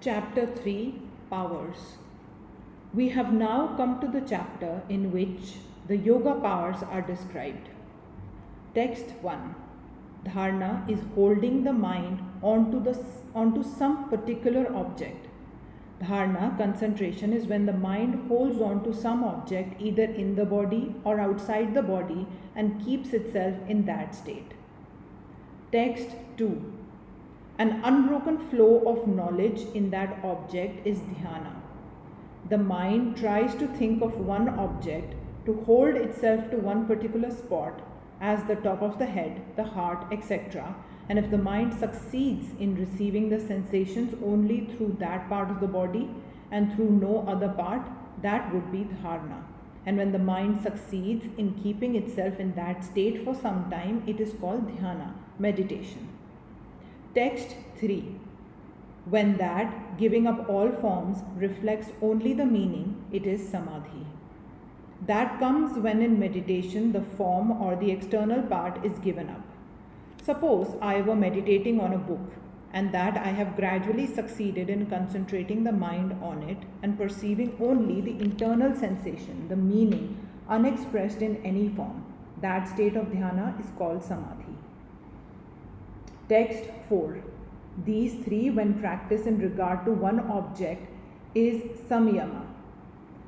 Chapter 3 Powers. We have now come to the chapter in which the yoga powers are described. Text 1. Dharana is holding the mind onto some particular object. Dharana, concentration, is when the mind holds on to some object either in the body or outside the body and keeps itself in that state. Text 2. An unbroken flow of knowledge in that object is dhyana. The mind tries to think of one object, to hold itself to one particular spot, as the top of the head, the heart, etc. And if the mind succeeds in receiving the sensations only through that part of the body and through no other part, that would be dharana. And when the mind succeeds in keeping itself in that state for some time, it is called dhyana, meditation. Text 3. When that, giving up all forms, reflects only the meaning, it is samadhi. That comes when in meditation the form or the external part is given up. Suppose I were meditating on a book and that I have gradually succeeded in concentrating the mind on it and perceiving only the internal sensation, the meaning, unexpressed in any form. That state of dhyana is called samadhi. Text 4. These three, when practiced in regard to one object, is samyama.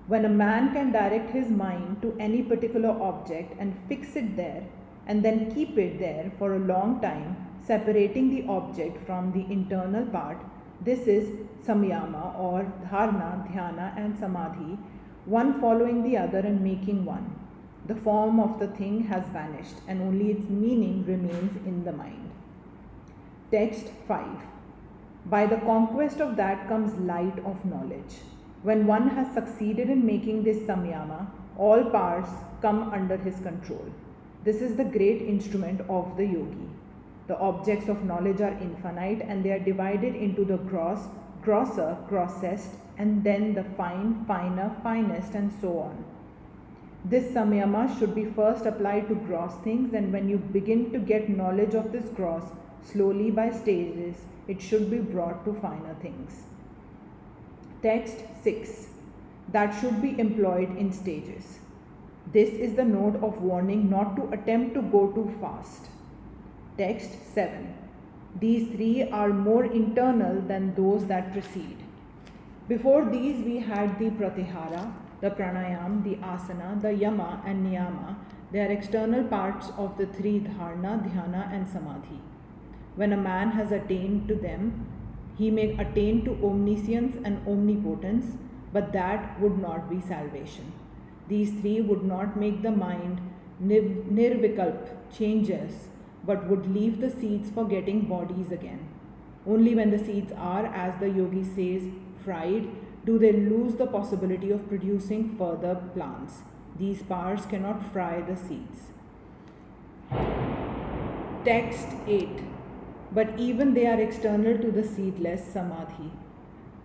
When a man can direct his mind to any particular object and fix it there and then keep it there for a long time, separating the object from the internal part, this is samyama or dharana, dhyana and samadhi, one following the other and making one. The form of the thing has vanished and only its meaning remains in the mind. Text 5. By the conquest of that comes light of knowledge. When one has succeeded in making this samyama, all powers come under his control. This is the great instrument of the yogi. The objects of knowledge are infinite and they are divided into the gross, grosser, grossest, and then the fine, finer, finest, and so on. This samyama should be first applied to gross things, and when you begin to get knowledge of this gross, slowly by stages, it should be brought to finer things. Text 6. That should be employed in stages. This is the note of warning not to attempt to go too fast. Text 7. These three are more internal than those that precede. Before these we had the pratyahara, the pranayam, the asana, the yama and niyama. They are external parts of the three dharana, dhyana and samadhi. When a man has attained to them, he may attain to omniscience and omnipotence, but that would not be salvation. These three would not make the mind nirvikalp, changes, but would leave the seeds for getting bodies again. Only when the seeds are, as the yogi says, fried, do they lose the possibility of producing further plants. These powers cannot fry the seeds. Text 8. But even they are external to the seedless samadhi.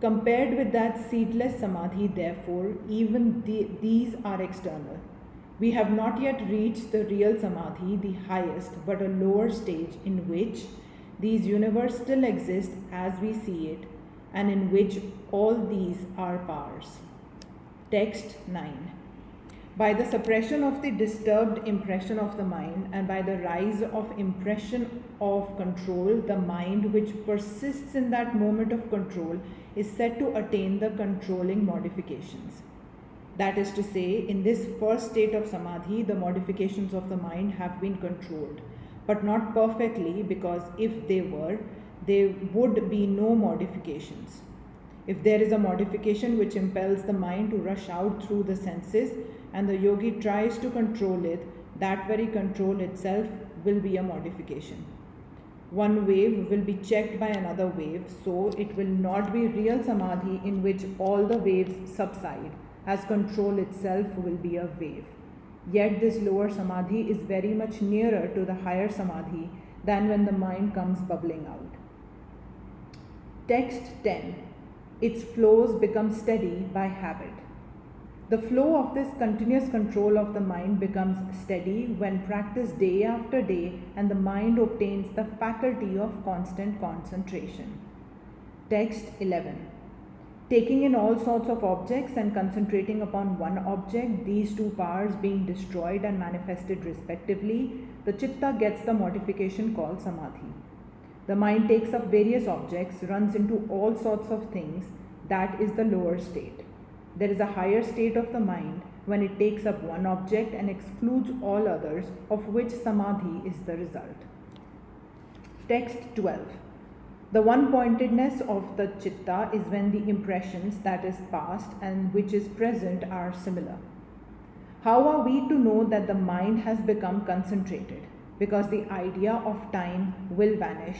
Compared with that seedless samadhi, therefore, even these are external. We have not yet reached the real samadhi, the highest, but a lower stage in which these universe still exist as we see it, and in which all these are powers. Text 9. By the suppression of the disturbed impression of the mind and by the rise of impression of control, the mind which persists in that moment of control is said to attain the controlling modifications. That is to say, in this first state of samadhi, the modifications of the mind have been controlled, but not perfectly, because if they were, there would be no modifications. If there is a modification which impels the mind to rush out through the senses, and the yogi tries to control it, that very control itself will be a modification. One wave will be checked by another wave, so it will not be real samadhi in which all the waves subside, as control itself will be a wave. Yet this lower samadhi is very much nearer to the higher samadhi than when the mind comes bubbling out. Text 10. Its flows become steady by habit. The flow of this continuous control of the mind becomes steady when practiced day after day and the mind obtains the faculty of constant concentration. Text 11. Taking in all sorts of objects and concentrating upon one object, these two powers being destroyed and manifested respectively, the chitta gets the modification called samadhi. The mind takes up various objects, runs into all sorts of things. That is the lower state. There is a higher state of the mind when it takes up one object and excludes all others, of which samadhi is the result. Text 12. The one-pointedness of the chitta is when the impressions that is past and which is present are similar. How are we to know that the mind has become concentrated? Because the idea of time will vanish.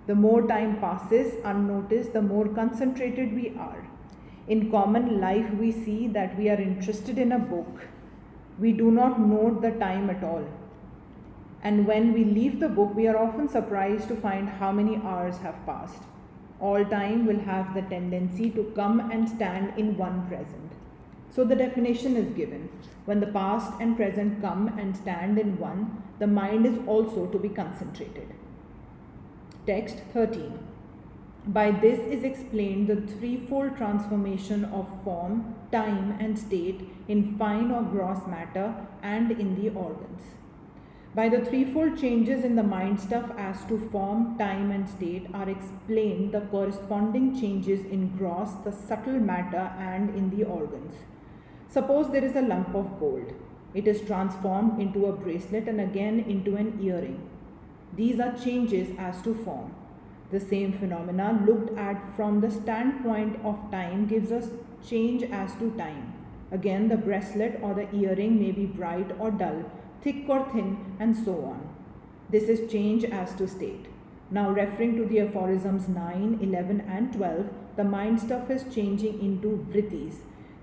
The more time passes unnoticed, the more concentrated we are. In common life, we see that we are interested in a book. We do not note the time at all. And when we leave the book, we are often surprised to find how many hours have passed. All time will have the tendency to come and stand in one present. So the definition is given. When the past and present come and stand in one, the mind is also to be concentrated. Text 13. By this is explained the threefold transformation of form, time and state in fine or gross matter and in the organs. By the threefold changes in the mind stuff as to form, time and state are explained the corresponding changes in gross, the subtle matter and in the organs. Suppose there is a lump of gold. It is transformed into a bracelet and again into an earring. These are changes as to form. The same phenomena looked at from the standpoint of time gives us change as to time. Again, the bracelet or the earring may be bright or dull, thick or thin, and so on. This is change as to state. Now, referring to the aphorisms 9, 11, and 12, the mind stuff is changing into vrittis.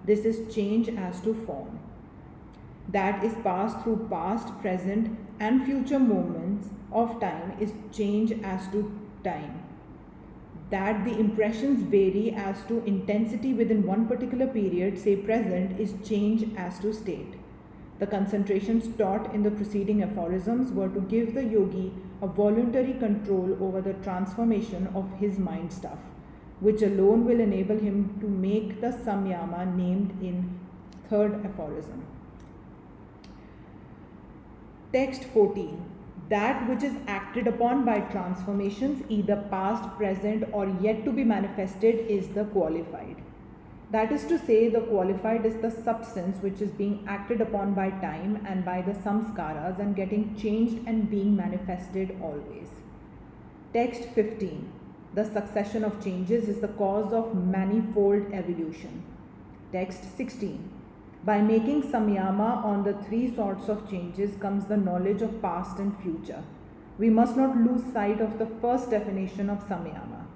This is change as to form. That is passed through past, present, and future moments of time is change as to time. That the impressions vary as to intensity within one particular period, say present, is change as to state. The concentrations taught in the preceding aphorisms were to give the yogi a voluntary control over the transformation of his mind stuff, which alone will enable him to make the samyama named in third aphorism. Text 14. That which is acted upon by transformations, either past, present, or yet to be manifested, is the qualified. That is to say, the qualified is the substance which is being acted upon by time and by the samskaras and getting changed and being manifested always. Text 15. The succession of changes is the cause of manifold evolution. Text 16. By making samyama on the three sorts of changes comes the knowledge of past and future. We must not lose sight of the first definition of samyama.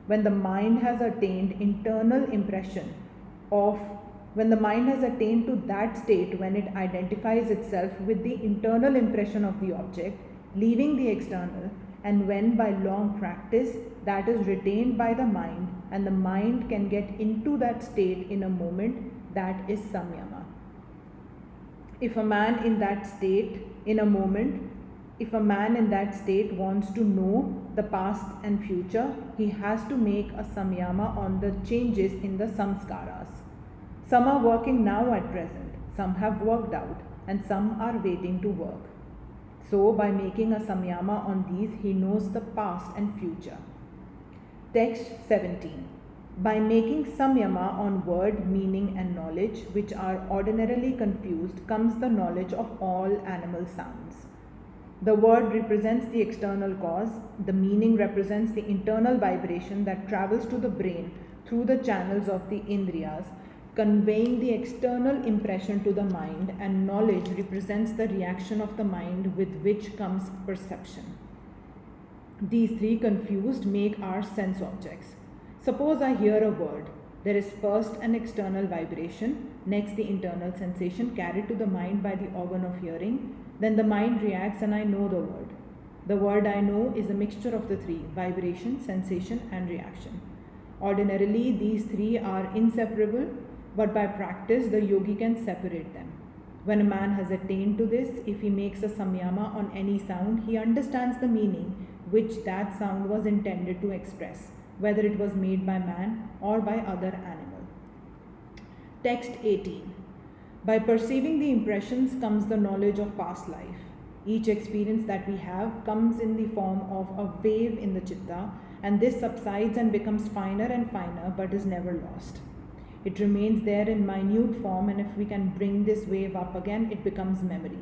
When the mind has attained internal impression when the mind has attained to that state when it identifies itself with the internal impression of the object, leaving the external, and when by long practice that is retained by the mind and the mind can get into that state in a moment, that is samyama. If a man in that state wants to know the past and future, he has to make a samyama on the changes in the samskaras. Some are working now at present, some have worked out, and some are waiting to work. So, by making a samyama on these, he knows the past and future. Text 17. By making samyama on word, meaning, and knowledge, which are ordinarily confused, comes the knowledge of all animal sounds. The word represents the external cause, the meaning represents the internal vibration that travels to the brain through the channels of the indriyas, conveying the external impression to the mind, and knowledge represents the reaction of the mind with which comes perception. These three confused make our sense objects. Suppose I hear a word. There is first an external vibration, next the internal sensation carried to the mind by the organ of hearing, then the mind reacts and I know the word. The word I know is a mixture of the three: vibration, sensation, and reaction. Ordinarily, these three are inseparable, but by practice, the yogi can separate them. When a man has attained to this, if he makes a samyama on any sound, he understands the meaning which that sound was intended to express. whether it was made by man or by other animal. Text 18. By perceiving the impressions comes the knowledge of past life. Each experience that we have comes in the form of a wave in the chitta, and this subsides and becomes finer and finer but is never lost. It remains there in minute form, and if we can bring this wave up again, it becomes memory.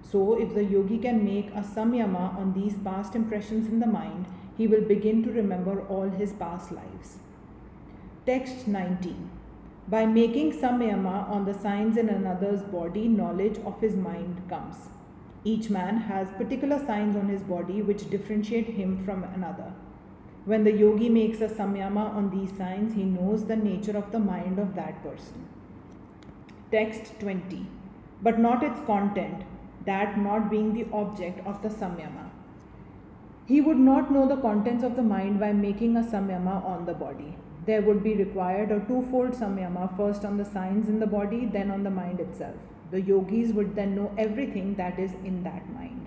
So, if the yogi can make a samyama on these past impressions in the mind, he will begin to remember all his past lives. Text 19. By making samyama on the signs in another's body, knowledge of his mind comes. Each man has particular signs on his body which differentiate him from another. When the yogi makes a samyama on these signs, he knows the nature of the mind of that person. Text 20. But not its content, that not being the object of the samyama. He would not know the contents of the mind by making a samyama on the body. There would be required a twofold samyama, first on the signs in the body, then on the mind itself. The yogis would then know everything that is in that mind.